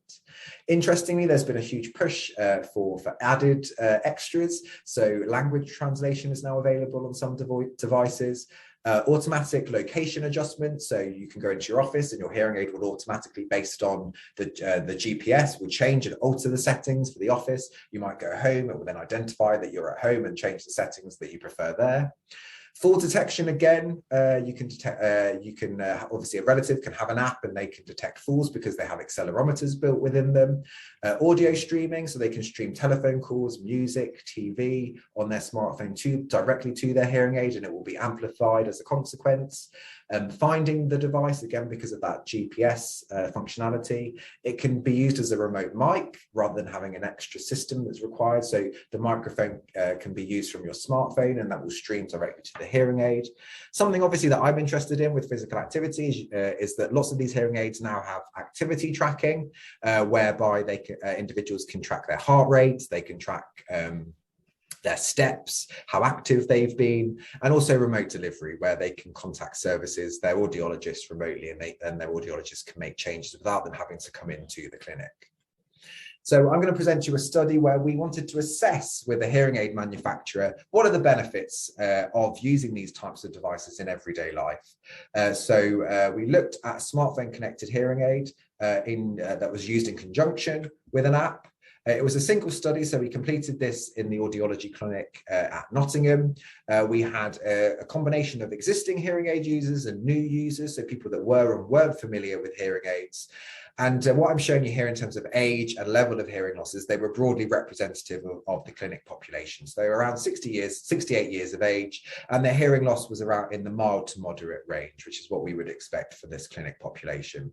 Interestingly, there's been a huge push for added extras. So language translation is now available on some devices. Automatic location adjustment, so you can go into your office and your hearing aid will automatically, based on the GPS, will change and alter the settings for the office. You might go home, it will then identify that you're at home and change the settings that you prefer there. Fall detection, again, you can obviously a relative can have an app and they can detect falls because they have accelerometers built within them. Audio streaming, so they can stream telephone calls, music, TV on their smartphone directly to their hearing aid, and it will be amplified as a consequence. Finding the device, again, because of that GPS functionality, it can be used as a remote mic rather than having an extra system that's required. So the microphone can be used from your smartphone and that will stream directly to the hearing aid. Something obviously that I'm interested in with physical activity is that lots of these hearing aids now have activity tracking, whereby individuals can track their heart rate, they can track their steps, how active they've been, and also remote delivery, where they can contact services, their audiologists remotely, and their audiologists can make changes without them having to come into the clinic. So I'm going to present you a study where we wanted to assess with a hearing aid manufacturer what are the benefits of using these types of devices in everyday life. So we looked at a smartphone connected hearing aid that was used in conjunction with an app. It was a single study, so we completed this in the audiology clinic at Nottingham. We had a combination of existing hearing aid users and new users, so people that were and weren't familiar with hearing aids. And what I'm showing you here in terms of age and level of hearing losses, they were broadly representative of the clinic population. So they were around 68 years of age, and their hearing loss was around in the mild to moderate range, which is what we would expect for this clinic population.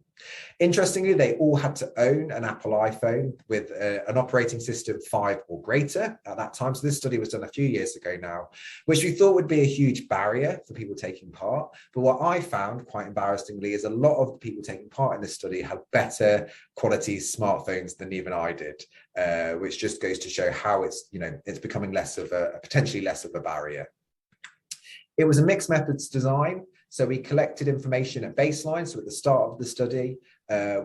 Interestingly, they all had to own an Apple iPhone with an operating system 5 or greater at that time. So this study was done a few years ago now, which we thought would be a huge barrier for people taking part. But what I found, quite embarrassingly, is a lot of the people taking part in this study had better quality smartphones than even I did, which just goes to show how it's becoming potentially less of a barrier. It was a mixed methods design. So we collected information at baseline. So at the start of the study,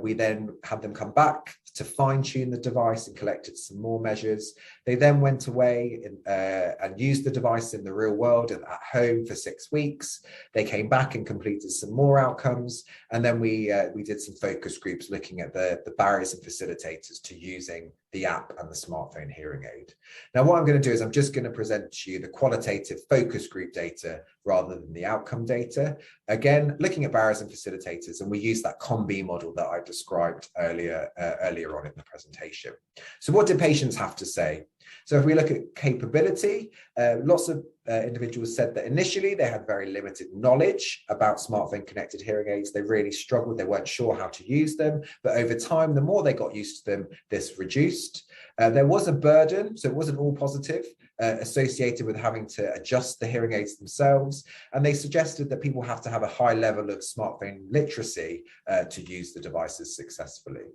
we then had them come back to fine tune the device and collected some more measures. They then went away and used the device in the real world at home for 6 weeks. They came back and completed some more outcomes. And then we did some focus groups looking at the barriers and facilitators to using the app and the smartphone hearing aid. Now, what I'm going to do is I'm just going to present to you the qualitative focus group data rather than the outcome data. Again, looking at barriers and facilitators, and we use that COM-B model that I described earlier on in the presentation. So what do patients have to say? So if we look at capability, lots of individuals said that initially they had very limited knowledge about smartphone connected hearing aids. They really struggled. They weren't sure how to use them. But over time, the more they got used to them, this reduced. There was a burden, so it wasn't all positive, associated with having to adjust the hearing aids themselves. And they suggested that people have to have a high level of smartphone literacy to use the devices successfully.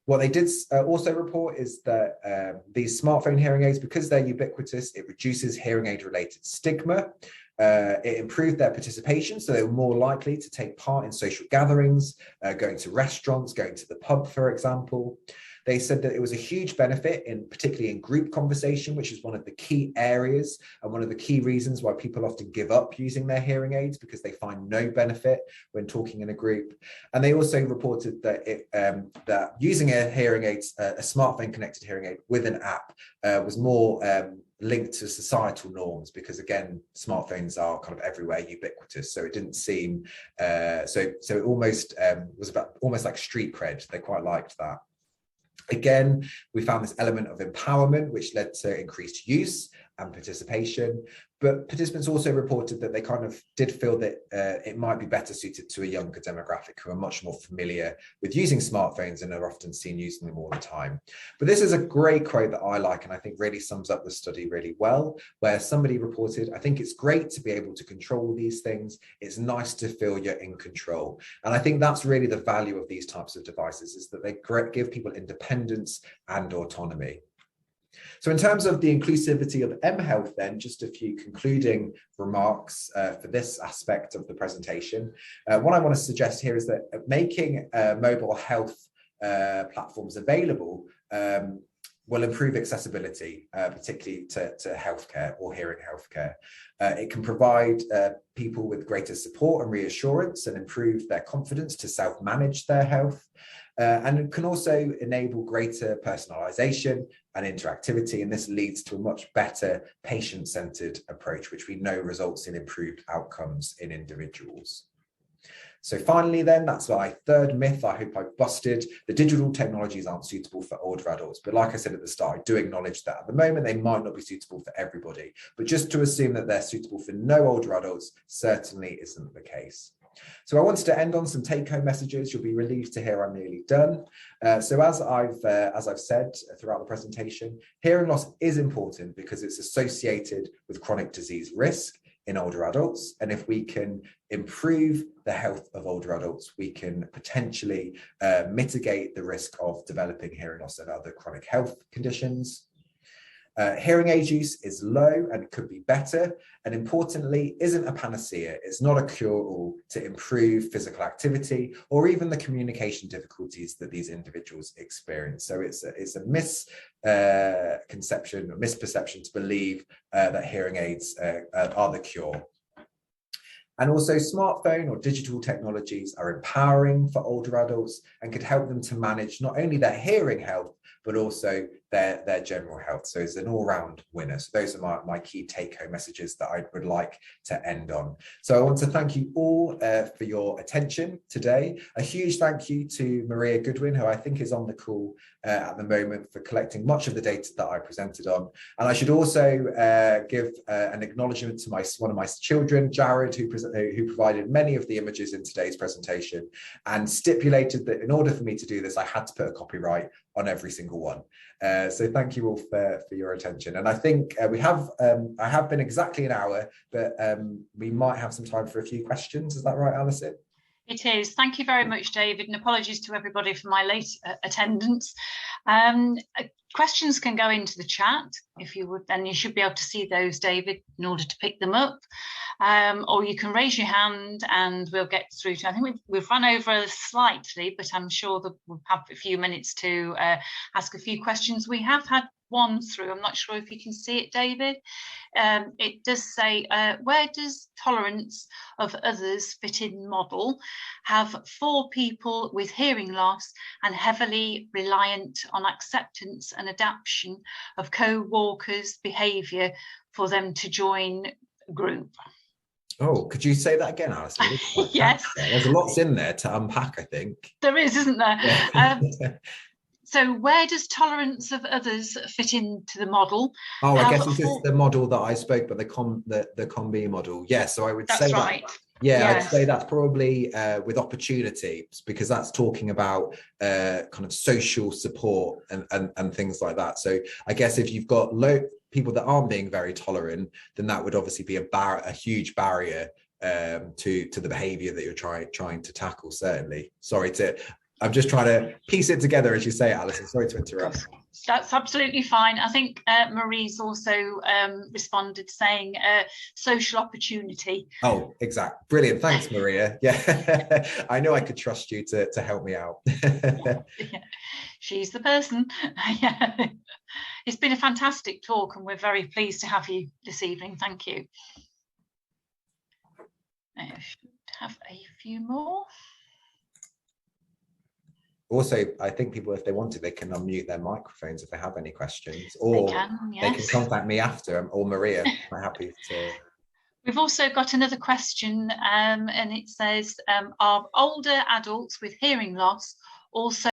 What they did also report is that these smartphone hearing aids, because they're ubiquitous, it reduces hearing aid related stigma. It improved their participation, so they were more likely to take part in social gatherings, going to restaurants, going to the pub, for example. They said that it was a huge benefit, particularly in group conversation, which is one of the key areas and one of the key reasons why people often give up using their hearing aids, because they find no benefit when talking in a group. And they also reported that that using a hearing aid, a smartphone connected hearing aid with an app, was more linked to societal norms, because again, smartphones are kind of everywhere, ubiquitous. So it didn't seem so it almost was about almost like street cred. They quite liked that. Again, we found this element of empowerment, which led to increased use and participation. But participants also reported that they kind of did feel that it might be better suited to a younger demographic who are much more familiar with using smartphones and are often seen using them all the time. But this is a great quote that I like, and I think really sums up the study really well, where somebody reported, "I think it's great to be able to control these things. It's nice to feel you're in control." And I think that's really the value of these types of devices, is that they give people independence and autonomy. So in terms of the inclusivity of mHealth, then, just a few concluding remarks for this aspect of the presentation. What I want to suggest here is that making mobile health platforms available will improve accessibility, particularly to healthcare or hearing healthcare. It can provide people with greater support and reassurance and improve their confidence to self-manage their health. And it can also enable greater personalization and interactivity, and this leads to a much better patient-centered approach, which we know results in improved outcomes in individuals. So finally then, that's my third myth I hope I've busted. The digital technologies aren't suitable for older adults. But like I said at the start, I do acknowledge that at the moment they might not be suitable for everybody. But just to assume that they're suitable for no older adults certainly isn't the case. So I wanted to end on some take-home messages. You'll be relieved to hear I'm nearly done. So as I've said throughout the presentation, hearing loss is important because it's associated with chronic disease risk in older adults. And if we can improve the health of older adults, we can potentially mitigate the risk of developing hearing loss and other chronic health conditions. Hearing aid use is low and could be better, and importantly, isn't a panacea. It's not a cure-all to improve physical activity or even the communication difficulties that these individuals experience. So it's a misconception or misperception to believe that hearing aids are the cure. And also, smartphone or digital technologies are empowering for older adults and could help them to manage not only their hearing health, but also their general health. So it's an all-round winner. So those are my key take-home messages that I would like to end on. So I want to thank you all for your attention today. A huge thank you to Maria Goodwin, who I think is on the call at the moment, for collecting much of the data that I presented on. And I should also give an acknowledgement to one of my children, Jared, who provided many of the images in today's presentation and stipulated that in order for me to do this, I had to put a copyright on every single one. So thank you all for your attention. And I think I have been exactly an hour, but we might have some time for a few questions. Is that right, Alison? It is. Thank you very much, David, and apologies to everybody for my late attendance. Questions can go into the chat if you would, then you should be able to see those, David, in order to pick them up. Or you can raise your hand and we'll get through to, I think we've run over slightly, but I'm sure that we'll have a few minutes to ask a few questions. We have had one through. I'm not sure if you can see it, David. It does say, where does tolerance of others fit in model? Have 4 people with hearing loss and heavily reliant on acceptance and adaptation of co-workers' behaviour for them to join group? Oh, could you say that again, Alison? Yes. There's a lot in there to unpack, I think. There is, isn't there? Yeah. So where does tolerance of others fit into the model? Oh, I guess this is the model that I spoke about, the COM-B model. Yeah, so I would say that's right. Yeah, yes. I'd say that's probably with opportunity, because that's talking about kind of social support and things like that. So I guess if you've got people that aren't being very tolerant, then that would obviously be a huge barrier to the behaviour that you're trying to tackle. Certainly. I'm just trying to piece it together as you say it, Alison. Sorry to interrupt. That's absolutely fine. I think Marie's also responded saying social opportunity. Oh, exactly. Brilliant. Thanks, Maria. Yeah, I know I could trust you to help me out. Yeah. She's the person. Yeah. It's been a fantastic talk and we're very pleased to have you this evening. Thank you. I should have a few more. also, I think people, if they want to, they can unmute their microphones if they have any questions, or they can contact me after, or Maria. I'm happy to. We've also got another question, and it says, are older adults with hearing loss also